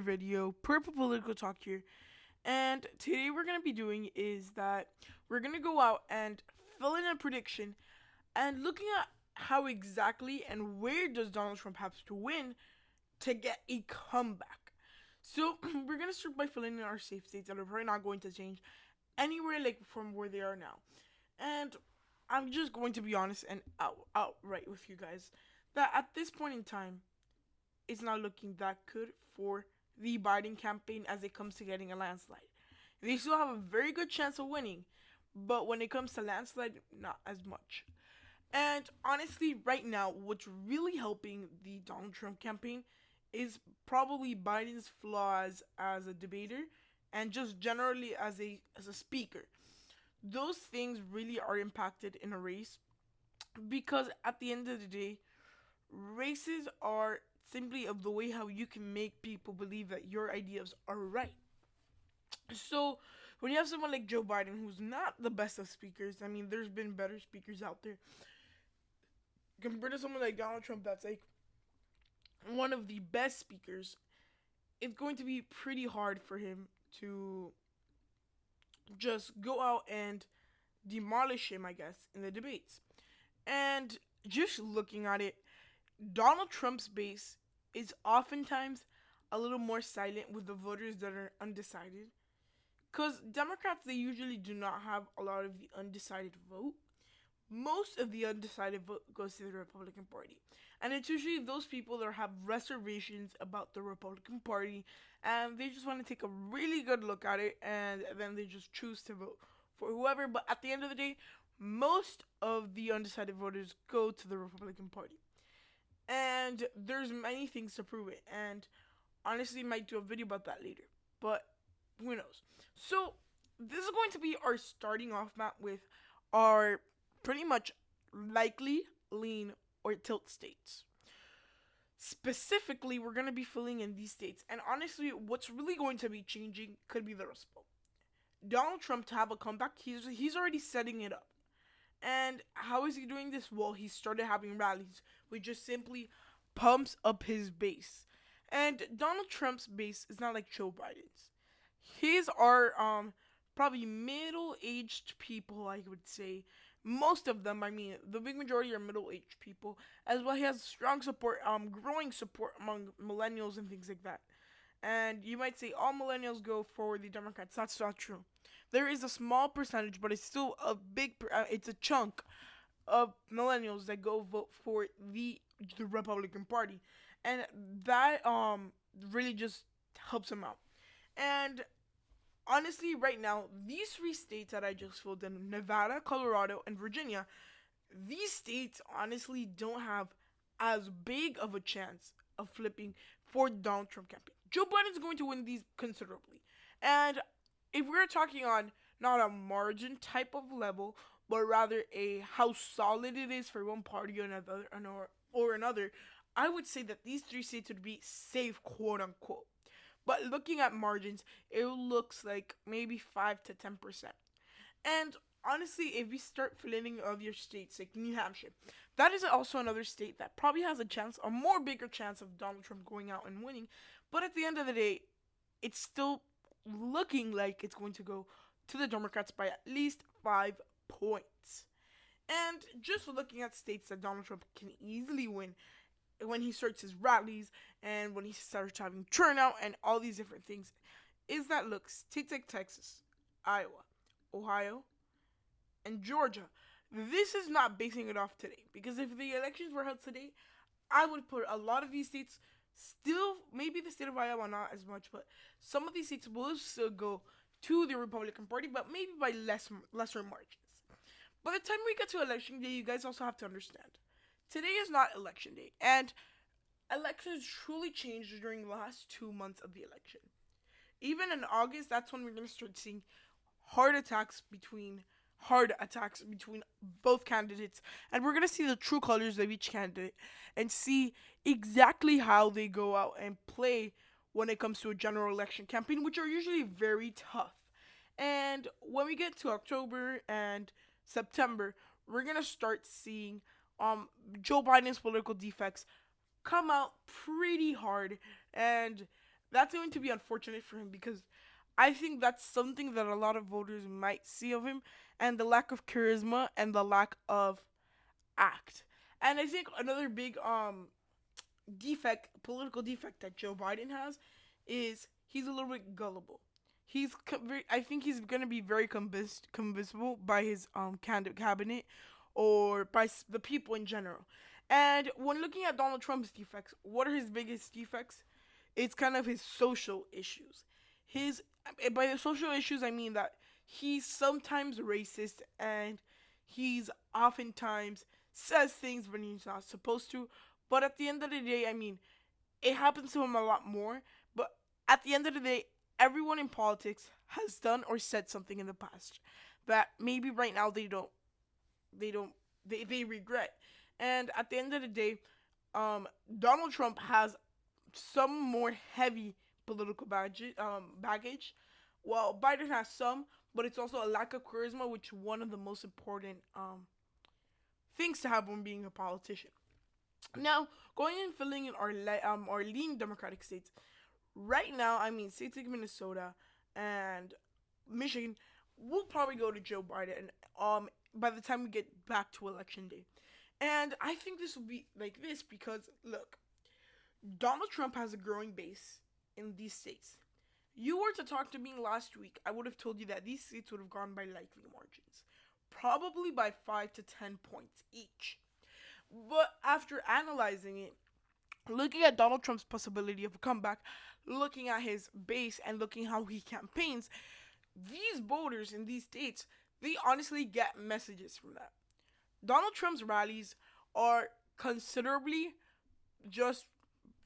video, Purple Political Talk here. And today we're gonna be doing is that we're gonna go out and fill in a prediction and looking at how exactly and where does Donald Trump have to win to get a comeback. So we're gonna start by filling in our safe states that are probably not going to change anywhere like from where they are now. And I'm just going to be honest and outright with you guys that at this point in time, it's not looking that good for the Biden campaign as it comes to getting a landslide. They still have a very good chance of winning, but when it comes to landslide, not as much. And honestly, right now, what's really helping the Donald Trump campaign is probably Biden's flaws as a debater and just generally as a speaker. Those things really are impacted in a race because at the end of the day, races are simply of the way how you can make people believe that your ideas are right. So when you have someone like Joe Biden, who's not the best of speakers, I mean, there's been better speakers out there, compared to someone like Donald Trump, that's like one of the best speakers, it's going to be pretty hard for him to just go out and demolish him, I guess, in the debates. And just looking at it, Donald Trump's base is oftentimes a little more silent with the voters that are undecided. Because Democrats, they usually do not have a lot of the undecided vote. Most of the undecided vote goes to the Republican Party. And it's usually those people that have reservations about the Republican Party and they just want to take a really good look at it and then they just choose to vote for whoever. But at the end of the day, most of the undecided voters go to the Republican Party. And there's many things to prove it. And honestly, might do a video about that later. But who knows? So this is going to be our starting off map with our pretty much likely lean or tilt states. Specifically, we're going to be filling in these states. And honestly, what's really going to be changing could be the Rust Belt. Donald Trump to have a comeback, he's already setting it up. And how is he doing this? Well, he started having rallies, which just simply pumps up his base. And Donald Trump's base is not like Joe Biden's. His are probably middle-aged people, I would say. Most of them, I mean, the big majority are middle-aged people, as well. He has strong support, growing support among millennials and things like that. And you might say all millennials go for the Democrats. That's not true. There is a small percentage, but it's still a it's a chunk of millennials that go vote for the Republican Party, and that really just helps them out. And honestly, right now, these three states that I just filled in, Nevada, Colorado, and Virginia, these states honestly don't have as big of a chance of flipping for the Donald Trump campaign. Joe Biden's going to win these considerably. And if we're talking on not a margin type of level, but rather a how solid it is for one party or another, I would say that these three states would be safe, quote unquote. But looking at margins, it looks like maybe 5 to 10%. And honestly, if we start filling other states like New Hampshire, that is also another state that probably has a more bigger chance of Donald Trump going out and winning. But at the end of the day, it's still looking like it's going to go to the Democrats by at least 5 points. And just looking at states that Donald Trump can easily win when he starts his rallies and when he starts having turnout and all these different things, is that look, states like Texas, Iowa, Ohio, and Georgia. This is not basing it off today because if the elections were held today, I would put a lot of these states still, maybe the state of Iowa not as much, but some of these states will still go to the Republican Party, but maybe by lesser margins. By the time we get to election day, you guys also have to understand today is not election day, and elections truly changed during the last 2 months of the election. Even in August, that's when we're going to start seeing hard attacks between both candidates, and we're going to see the true colors of each candidate and see exactly how they go out and play when it comes to a general election campaign, which are usually very tough. And when we get to October and September, we're going to start seeing Joe Biden's political defects come out pretty hard, and That's going to be unfortunate for him because I think that's something that a lot of voters might see of him, and the lack of charisma and the lack of act. And I think another big defect, political defect that Joe Biden has, is he's a little bit gullible. I think he's gonna be very convincible by his cabinet, or by the people in general. And when looking at Donald Trump's defects, what are his biggest defects? It's kind of his social issues. His By the social issues, I mean that he's sometimes racist, and he's oftentimes says things when he's not supposed to. But at the end of the day, I mean, it happens to him a lot more. But at the end of the day, everyone in politics has done or said something in the past that maybe right now they regret. And at the end of the day, Donald Trump has some more heavy political baggage. Well, Biden has some, but it's also a lack of charisma, which is one of the most important things to have when being a politician. Now, going and filling in our lean Democratic states, right now, I mean, states like Minnesota and Michigan will probably go to Joe Biden by the time we get back to election day. And I think this will be like this because, look, Donald Trump has a growing base in these states. You were to talk to me last week, I would have told you that these states would have gone by likely margins. Probably by 5 to 10 points each. But after analyzing it, looking at Donald Trump's possibility of a comeback, looking at his base and looking how he campaigns, these voters in these states, they honestly get messages from that. Donald Trump's rallies are considerably just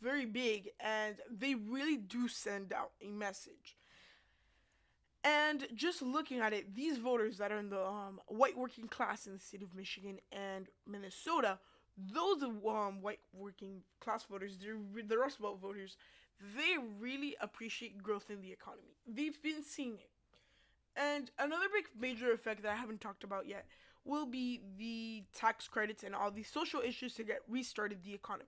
very big, and they really do send out a message. And just looking at it, these voters that are in the white working class in the state of Michigan and Minnesota, those white working class voters, the Rust Belt voters, they really appreciate growth in the economy. They've been seeing it. And another big major effect that I haven't talked about yet will be the tax credits and all these social issues to get restarted the economy.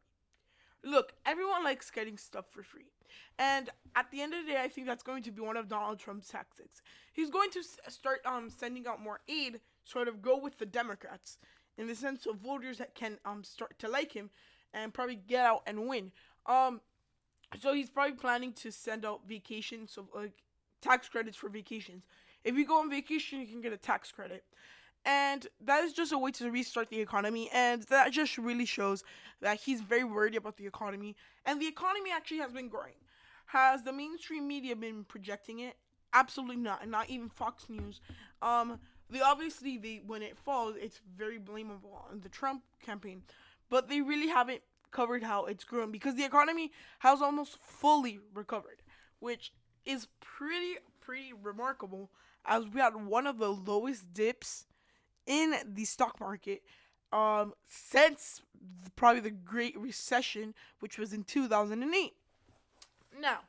Look, everyone likes getting stuff for free. And at the end of the day, I think that's going to be one of Donald Trump's tactics. He's going to start sending out more aid, sort of go with the Democrats, in the sense of voters that can start to like him and probably get out and win. So he's probably planning to send out vacations, so like tax credits for vacations. If you go on vacation, you can get a tax credit. And that is just a way to restart the economy, and that just really shows that he's very worried about the economy. And the economy actually has been growing. Has the mainstream media been projecting it? Absolutely not. Not even Fox News. When it falls, it's very blamable on the Trump campaign. But they really haven't covered how it's grown, because the economy has almost fully recovered, which is pretty remarkable, as we had one of the lowest dips in the stock market since probably the Great Recession, which was in 2008. Now,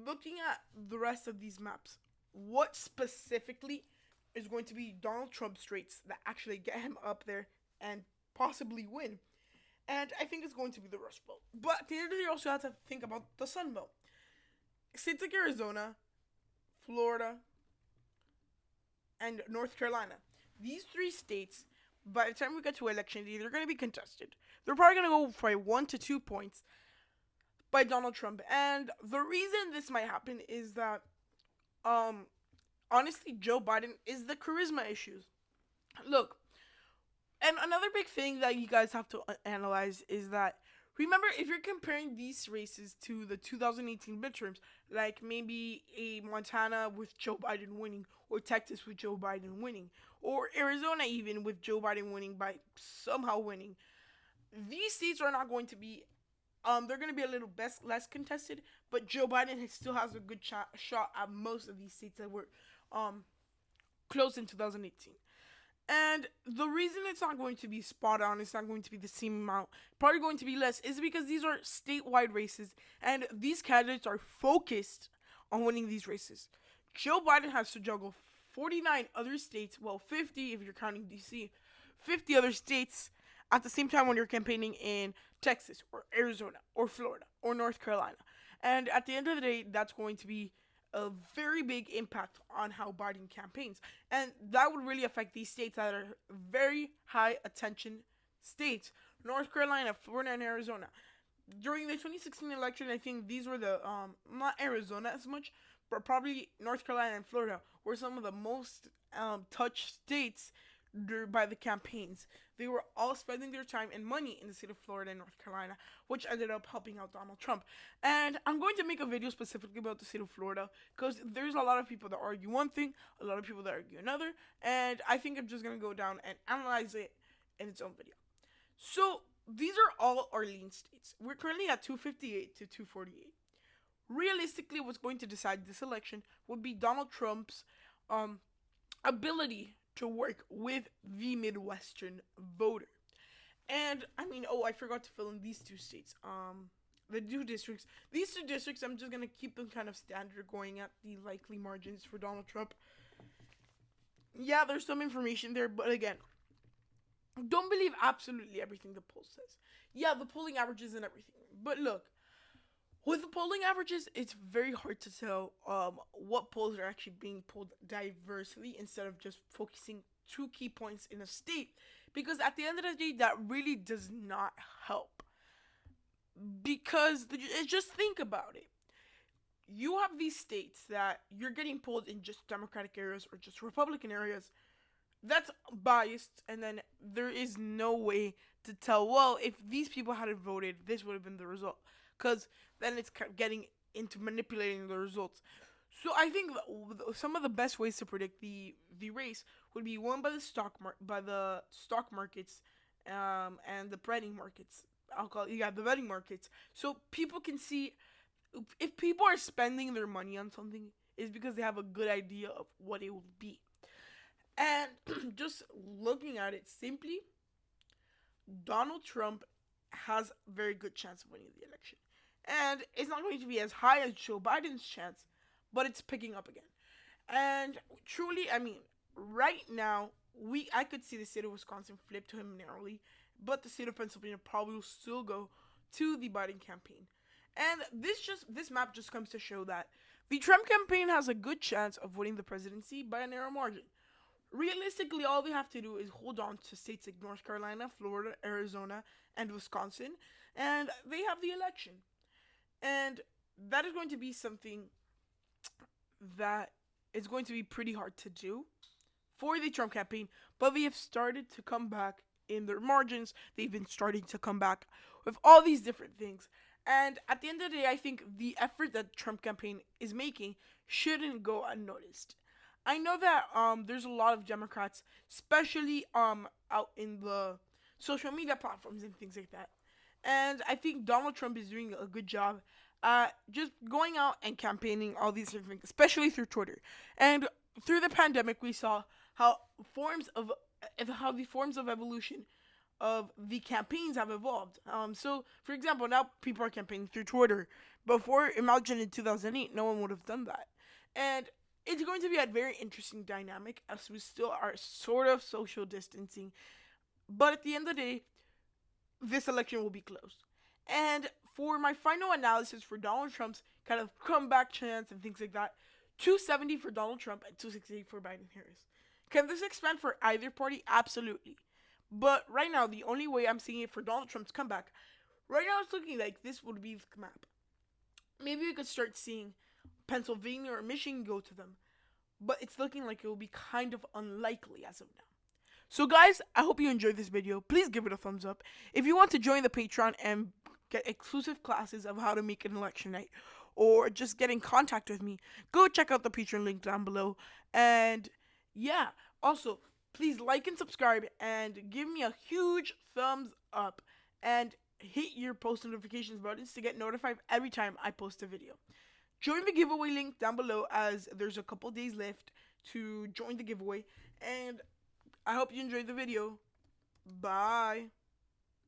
looking at the rest of these maps, what specifically is going to be Donald Trump's traits that actually get him up there and possibly win? And I think it's going to be the Rust Belt. But at the end of the day, you also have to think about the Sun Belt. States like Arizona, Florida, and North Carolina. These three states, by the time we get to election day, they're going to be contested. They're probably going to go for 1 to 2 points by Donald Trump. And the reason this might happen is that, honestly, Joe Biden is the charisma issues. Look, and another big thing that you guys have to analyze is that, remember, if you're comparing these races to the 2018 midterms, like maybe a Montana with Joe Biden winning, or Texas with Joe Biden winning, or Arizona even with Joe Biden winning by somehow winning, these seats are not going to be, they're going to be a little less contested, but Joe Biden still has a good shot at most of these seats that were close in 2018. And the reason it's not going to be spot on, it's not going to be the same amount, probably going to be less, is because these are statewide races, and these candidates are focused on winning these races. Joe Biden has to juggle 49 other states, well, 50 if you're counting DC, 50 other states at the same time when you're campaigning in Texas, or Arizona, or Florida, or North Carolina. And at the end of the day, that's going to be a very big impact on how Biden campaigns. And that would really affect these states that are very high attention states: North Carolina, Florida, and Arizona. During the 2016 election, I think these were the, not Arizona as much, but probably North Carolina and Florida were some of the most touched states by the campaigns. They were all spending their time and money in the state of Florida and North Carolina, which ended up helping out Donald Trump. And I'm going to make a video specifically about the state of Florida because there's a lot of people that argue one thing, a lot of people that argue another, and I think I'm just going to go down and analyze it in its own video. So, these are all our lean states. We're currently at 258 to 248. Realistically, what's going to decide this election would be Donald Trump's ability to work with the Midwestern voter. And I mean, I forgot to fill in these two states. The two districts. These two districts, I'm just gonna keep them kind of standard, going at the likely margins for Donald Trump. Yeah, there's some information there, but again, don't believe absolutely everything the poll says. Yeah, the polling averages and everything, but look. With the polling averages, it's very hard to tell what polls are actually being pulled diversely instead of just focusing 2 key points in a state. Because at the end of the day, that really does not help. Because just think about it. You have these states that you're getting pulled in just Democratic areas or just Republican areas. That's biased, and then there is no way to tell, well, if these people hadn't voted, this would have been the result. Because then it's getting into manipulating the results. So I think some of the best ways to predict the race would be one by the stock markets, and the betting markets. The betting markets. So people can see if people are spending their money on something, it's because they have a good idea of what it will be. And just looking at it simply, Donald Trump has a very good chance of winning the election. And it's not going to be as high as Joe Biden's chance, but it's picking up again. And truly, I mean, right now, I could see the state of Wisconsin flip to him narrowly, but the state of Pennsylvania probably will still go to the Biden campaign. And this map just comes to show that the Trump campaign has a good chance of winning the presidency by a narrow margin. Realistically, all they have to do is hold on to states like North Carolina, Florida, Arizona, and Wisconsin, and they have the election. And that is going to be something that is going to be pretty hard to do for the Trump campaign, but they have started to come back in their margins. They've been starting to come back with all these different things. And at the end of the day, I think the effort that the Trump campaign is making shouldn't go unnoticed. I know that there's a lot of Democrats, especially out in the social media platforms and things like that. And I think Donald Trump is doing a good job just going out and campaigning all these different things, especially through Twitter. And through the pandemic, we saw how the forms of evolution of the campaigns have evolved. So, for example, now people are campaigning through Twitter. Before, imagine in 2008, no one would have done that. And it's going to be a very interesting dynamic as we still are sort of social distancing. But at the end of the day, this election will be close. And for my final analysis for Donald Trump's kind of comeback chance and things like that, 270 for Donald Trump and 268 for Biden Harris. Can this expand for either party? Absolutely. But right now, the only way I'm seeing it for Donald Trump's comeback, right now it's looking like this would be the map. Maybe we could start seeing Pennsylvania or Michigan go to them. But it's looking like it will be kind of unlikely as of now. So guys, I hope you enjoyed this video. Please give it a thumbs up. If you want to join the Patreon and get exclusive classes of how to make an election night, or just get in contact with me, go check out the Patreon link down below. And yeah, also, please like and subscribe and give me a huge thumbs up. And hit your post notifications buttons to get notified every time I post a video. Join the giveaway link down below, as there's a couple days left to join the giveaway. And I hope you enjoyed the video. Bye.